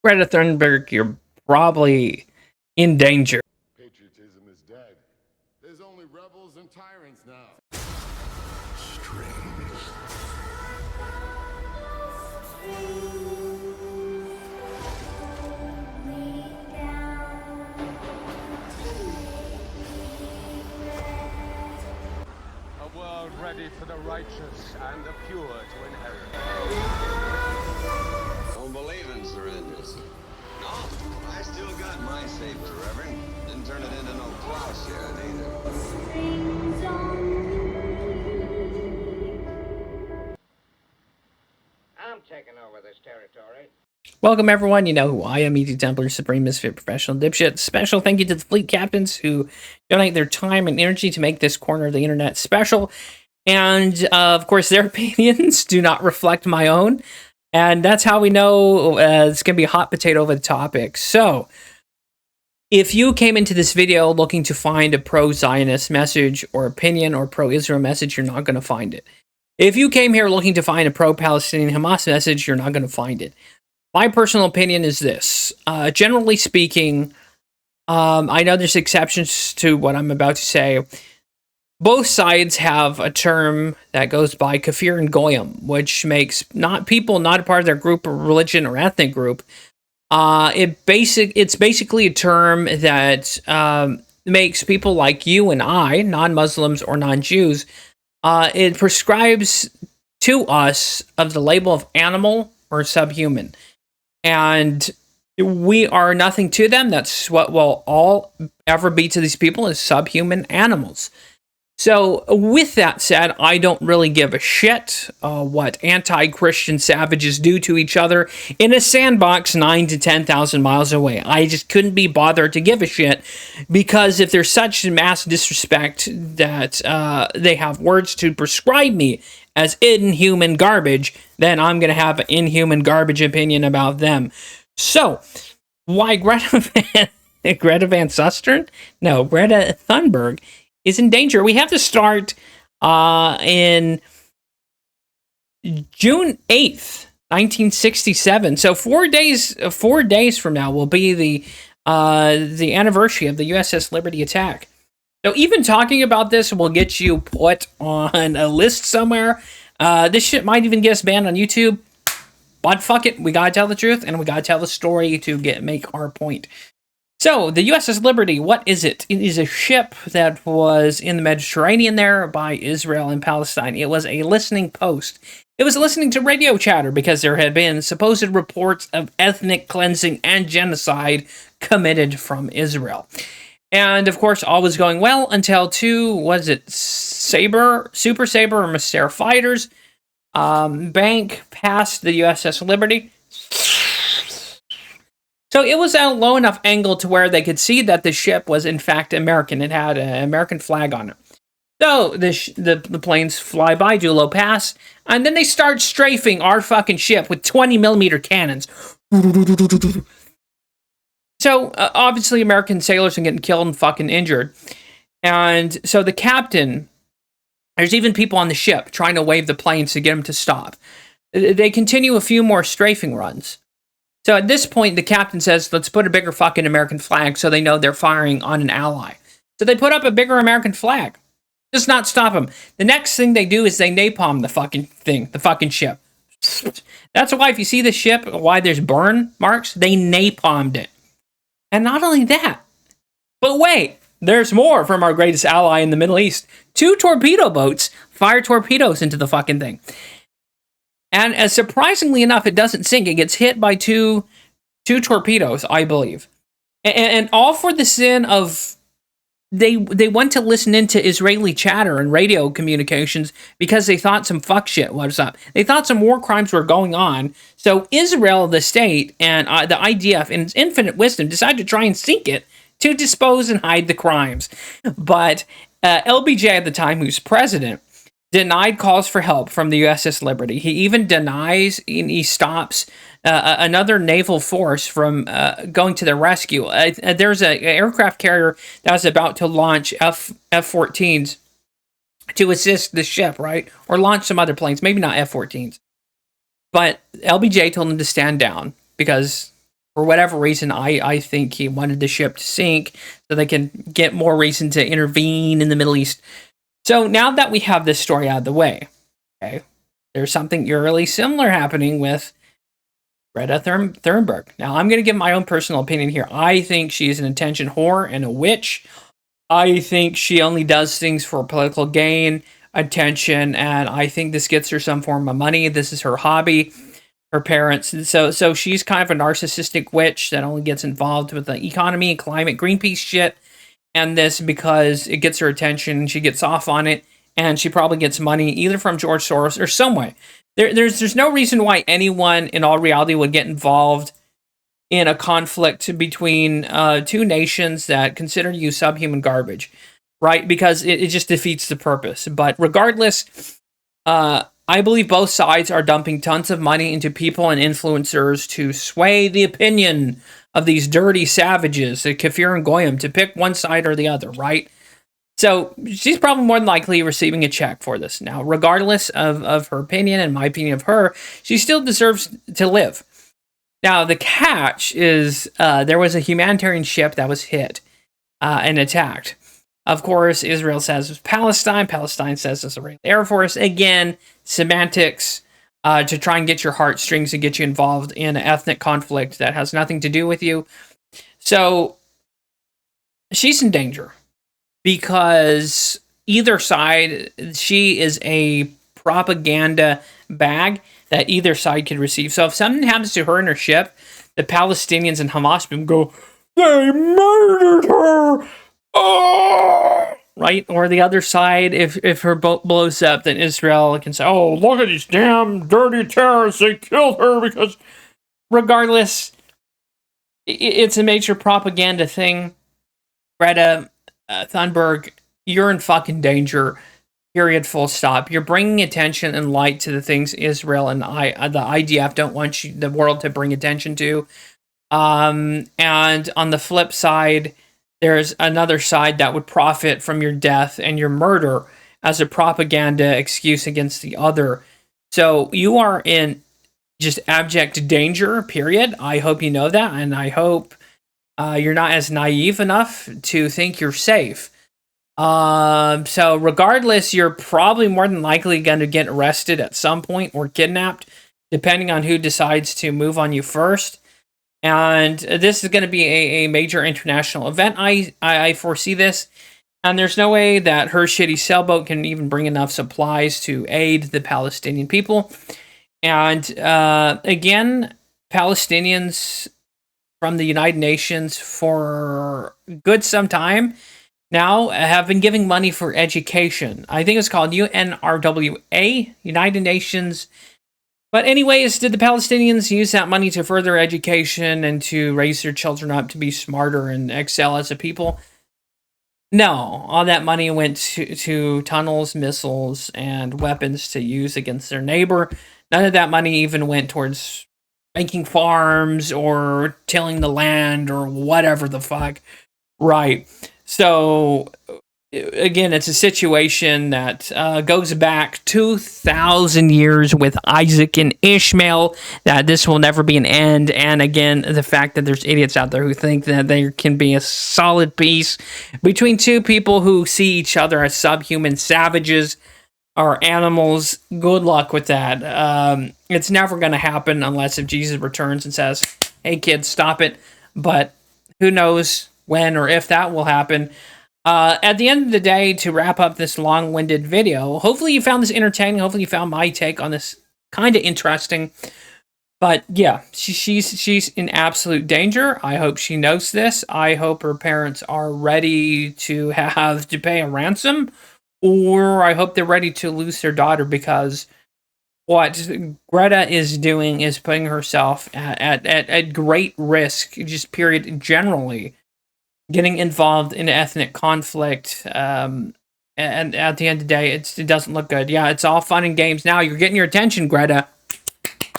Greta Thunberg, you're probably in danger. Patriotism is dead. There's only rebels and tyrants now. Strange. A world ready for the righteous and the pure to inherit. Don't believe in surrenders. No, I still got my saber, Reverend. Didn't turn it into no plowshare either. I'm taking over this territory. Welcome, everyone. You know who I am, Templar Supreme Misfit Professional Dipshit. Special thank you to the fleet captains who donate their time and energy to make this corner of the internet special. And, of course, their opinions do not reflect my own. And that's how we know it's going to be a hot potato of a topic. So, if you came into this video looking to find a pro-Zionist message or opinion or pro-Israel message, you're not going to find it. If you came here looking to find a pro-Palestinian Hamas message, you're not going to find it. My personal opinion is this. Generally speaking, I know there's exceptions to what I'm about to say. Both sides have a term that goes by kafir and goyim, which makes people not a part of their group or religion or ethnic group. It's basically a term that makes people like you and I, non-Muslims or non-Jews, it prescribes to us of the label of animal or subhuman. And we are nothing to them. That's what we'll all ever be to these people, is subhuman animals. So, with that said, I don't really give a shit what anti-Christian savages do to each other in a sandbox 9 to 10,000 miles away. I just couldn't be bothered to give a shit, because if there's such mass disrespect that they have words to prescribe me as inhuman garbage, then I'm going to have an inhuman garbage opinion about them. So, why Greta Van Susteren? No, Greta Thunberg is in danger. We have to start in June 8th, 1967. So 4 days from now will be the anniversary of the USS Liberty attack. So even talking about this will get you put on a list somewhere. This shit might even get us banned on YouTube. But fuck it, we gotta tell the truth, and we gotta tell the story to make our point. So, the USS Liberty, what is it? It is a ship that was in the Mediterranean there by Israel and Palestine. It was a listening post. It was listening to radio chatter because there had been supposed reports of ethnic cleansing and genocide committed from Israel. And, of course, all was going well until Super Sabre or Mystera fighters bank past the USS Liberty. So it was at a low enough angle to where they could see that the ship was in fact American. It had an American flag on it. So the planes fly by, do a low pass, and then they start strafing our fucking ship with 20mm cannons. So obviously American sailors are getting killed and fucking injured. And so the captain, there's even people on the ship trying to wave the planes to get them to stop. They continue a few more strafing runs. So at this point, the captain says, let's put a bigger fucking American flag so they know they're firing on an ally. So they put up a bigger American flag. Does not stop them. The next thing they do is they napalm the fucking thing, the fucking ship. That's why if you see the ship, why there's burn marks, they napalmed it. And not only that, but wait, there's more from our greatest ally in the Middle East. 2 torpedo boats fire torpedoes into the fucking thing. And as surprisingly enough, it doesn't sink. It gets hit by two torpedoes, I believe. And all for the sin of they went to listen into Israeli chatter and radio communications because they thought some fuck shit was up. They thought some war crimes were going on. So Israel, the state, and the IDF, in its infinite wisdom, decided to try and sink it to dispose and hide the crimes. But LBJ at the time, who's president, denied calls for help from the USS Liberty. He even denies and he stops another naval force from going to the rescue. There's an aircraft carrier that was about to launch F-14s to assist the ship, right? Or launch some other planes, maybe not F-14s. But LBJ told him to stand down because For whatever reason, I think he wanted the ship to sink so they can get more reason to intervene in the Middle East. So now that we have this story out of the way, okay, there's something eerily similar happening with Greta Thunberg. Now, I'm going to give my own personal opinion here. I think she's an attention whore and a witch. I think she only does things for political gain, attention, and I think this gets her some form of money. This is her hobby. Her parents. So she's kind of a narcissistic witch that only gets involved with the economy and climate Greenpeace shit. And this because it gets her attention. She gets off on it. And she probably gets money either from George Soros or some way. There's no reason why anyone in all reality would get involved in a conflict between two nations that consider you subhuman garbage. Right? Because it just defeats the purpose. But regardless, I believe both sides are dumping tons of money into people and influencers to sway the opinion of these dirty savages, the kafir and goyim, to pick one side or the other, right? So she's probably more than likely receiving a check for this. Now, regardless of her opinion and my opinion of her, she still deserves to live. Now, the catch is there was a humanitarian ship that was hit and attacked. Of course, Israel says it's Palestine. Palestine says it's the Israeli Air Force. Again, semantics to try and get your heartstrings and get you involved in an ethnic conflict that has nothing to do with you. So she's in danger because either side, she is a propaganda bag that either side could receive. So if something happens to her and her ship, the Palestinians and Hamas will go, they murdered her! Oh! Right? Or the other side, if her boat blows up, then Israel can say, oh, look at these damn dirty terrorists, they killed her because... Regardless, it's a major propaganda thing. Greta Thunberg, you're in fucking danger. Period, full stop. You're bringing attention and light to the things Israel and the IDF don't want the world to bring attention to. And on the flip side, there's another side that would profit from your death and your murder as a propaganda excuse against the other. So you are in just abject danger, period. I hope you know that, and I hope you're not as naive enough to think you're safe. So regardless, you're probably more than likely going to get arrested at some point or kidnapped, depending on who decides to move on you first. And this is going to be a major international event. I foresee this. And there's no way that her shitty sailboat can even bring enough supplies to aid the Palestinian people. And again, Palestinians from the United Nations for good some time now have been giving money for education. I think it's called UNRWA, United Nations. But anyways, did the Palestinians use that money to further education and to raise their children up to be smarter and excel as a people? No, all that money went to tunnels, missiles, and weapons to use against their neighbor. None of that money even went towards making farms or tilling the land or whatever the fuck. Right. So, again, it's a situation that goes back 2,000 years with Isaac and Ishmael, that this will never be an end. And again, the fact that there's idiots out there who think that there can be a solid peace between two people who see each other as subhuman savages or animals. Good luck with that. It's never going to happen unless if Jesus returns and says, hey kids, stop it. But who knows when or if that will happen. At the end of the day, to wrap up this long-winded video, hopefully you found this entertaining. Hopefully you found my take on this kind of interesting. But yeah, she's in absolute danger. I hope she knows this. I hope her parents are ready to have to pay a ransom, or I hope they're ready to lose their daughter, because what Greta is doing is putting herself at great risk, just period, generally. Getting involved in ethnic conflict, and at the end of the day, it doesn't look good. Yeah, it's all fun and games now. You're getting your attention, Greta.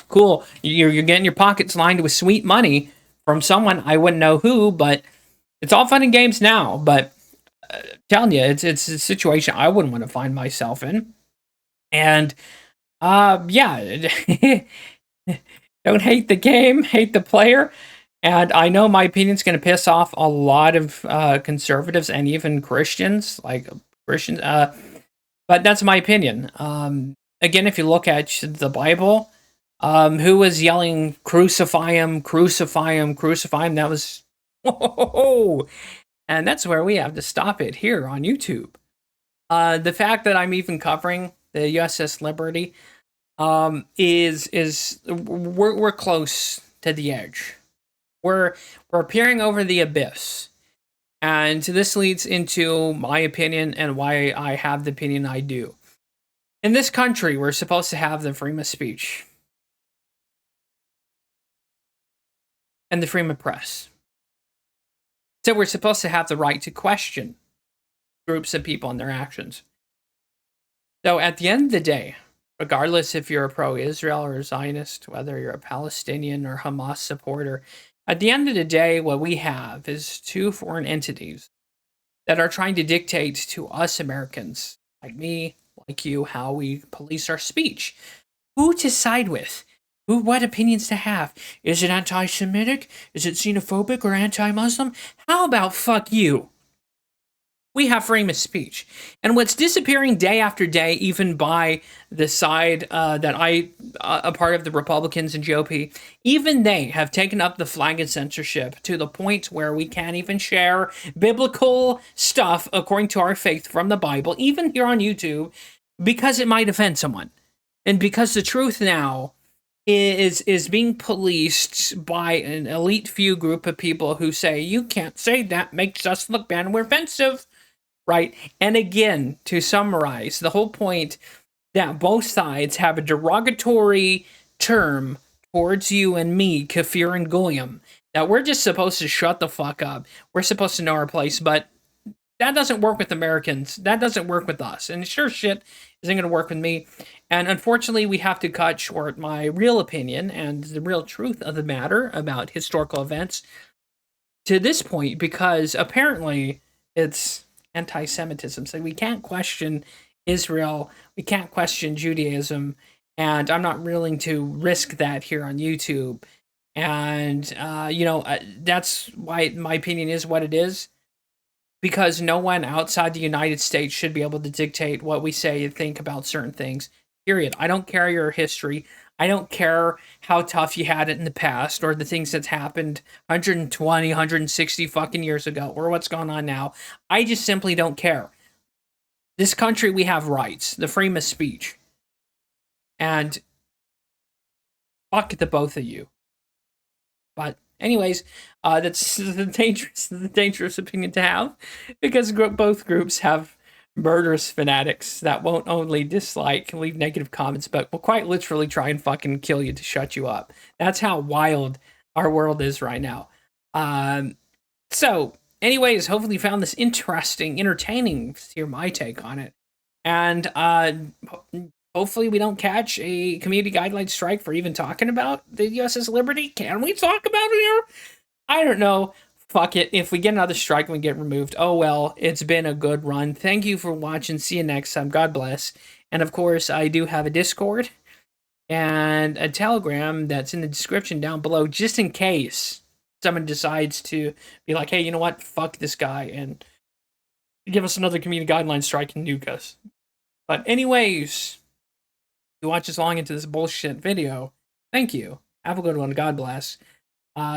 Cool. You're getting your pockets lined with sweet money from someone. I wouldn't know who, but it's all fun and games now. But telling you, it's a situation I wouldn't want to find myself in. And yeah, don't hate the game, hate the player. And I know my opinion's going to piss off a lot of conservatives and even Christians, but that's my opinion. Again, if you look at the Bible, who was yelling, crucify him, crucify him, crucify him? That was, and that's where we have to stop it here on YouTube. The fact that I'm even covering the USS Liberty is we're close to the edge. We're peering over the abyss. And this leads into my opinion and why I have the opinion I do. In this country, we're supposed to have the freedom of speech and the freedom of press. So we're supposed to have the right to question groups of people and their actions. So at the end of the day, regardless if you're a pro-Israel or a Zionist, whether you're a Palestinian or Hamas supporter, at the end of the day, what we have is two foreign entities that are trying to dictate to us Americans, like me, like you, how we police our speech, who to side with, what opinions to have. Is it anti-Semitic? Is it xenophobic or anti-Muslim? How about fuck you? We have freedom of speech. And what's disappearing day after day, even by the side that a part of the Republicans and GOP, even they have taken up the flag of censorship to the point where we can't even share biblical stuff according to our faith from the Bible, even here on YouTube, because it might offend someone. And because the truth now is being policed by an elite few group of people who say, you can't say that, makes us look bad and we're offensive. Right? And again, to summarize, the whole point that both sides have a derogatory term towards you and me, kafir and goyim, that we're just supposed to shut the fuck up. We're supposed to know our place, but that doesn't work with Americans. That doesn't work with us. And sure shit isn't going to work with me. And unfortunately, we have to cut short my real opinion and the real truth of the matter about historical events to this point, because apparently it's anti-Semitism. So we can't question Israel, we can't question Judaism, and I'm not willing to risk that here on YouTube. And, that's why my opinion is what it is, because no one outside the United States should be able to dictate what we say and think about certain things, period. I don't care your history. I don't care how tough you had it in the past or the things that's happened 120, 160 fucking years ago or what's going on now. I just simply don't care. This country, we have rights, the freedom of speech. And fuck the both of you. But anyways, that's the dangerous opinion to have, because both groups have murderous fanatics that won't only dislike and leave negative comments, but will quite literally try and fucking kill you to shut you up. That's how wild our world is right now. So, anyways, hopefully you found this interesting, entertaining to hear my take on it. And hopefully we don't catch a community guideline strike for even talking about the USS Liberty. Can we talk about it here? I don't know. Fuck it. If we get another strike and we get removed, oh well, it's been a good run. Thank you for watching. See you next time. God bless. And of course, I do have a Discord and a Telegram that's in the description down below, just in case someone decides to be like, hey, you know what? Fuck this guy and give us another community guideline strike and nuke us. But anyways, if you watch this long into this bullshit video, thank you. Have a good one. God bless.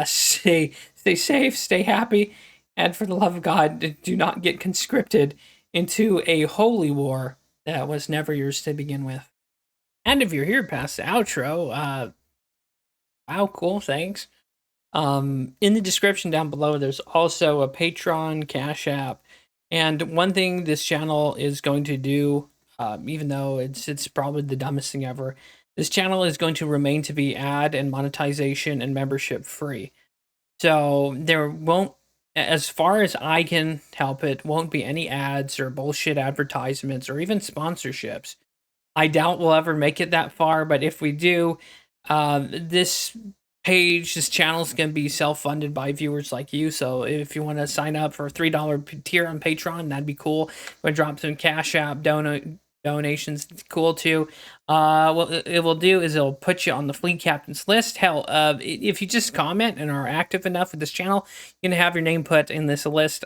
Stay safe, stay happy, and for the love of God, do not get conscripted into a holy war that was never yours to begin with. And if you're here past the outro, wow, cool, thanks. In the description down below, there's also a Patreon, Cash App, and one thing this channel is going to do, even though it's probably the dumbest thing ever, this channel is going to remain to be ad and monetization and membership free. So there won't, as far as I can help it, won't be any ads or bullshit advertisements or even sponsorships. I doubt we'll ever make it that far, but if we do, this channel is going to be self-funded by viewers like you. So if you want to sign up for a $3 tier on Patreon, that'd be cool. I'm going to drop some Cash App donations. It's cool too. What it will do is it'll put you on the Fleet Captain's list. Hell, if you just comment and are active enough with this channel, you can have your name put in this list.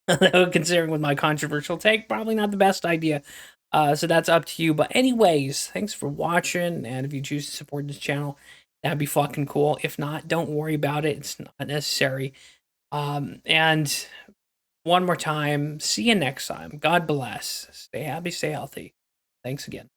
Considering with my controversial take, probably not the best idea. So that's up to you. But anyways, thanks for watching. And if you choose to support this channel, that'd be fucking cool. If not, don't worry about it. It's not necessary. And one more time, see you next time. God bless. Stay happy, stay healthy. Thanks again.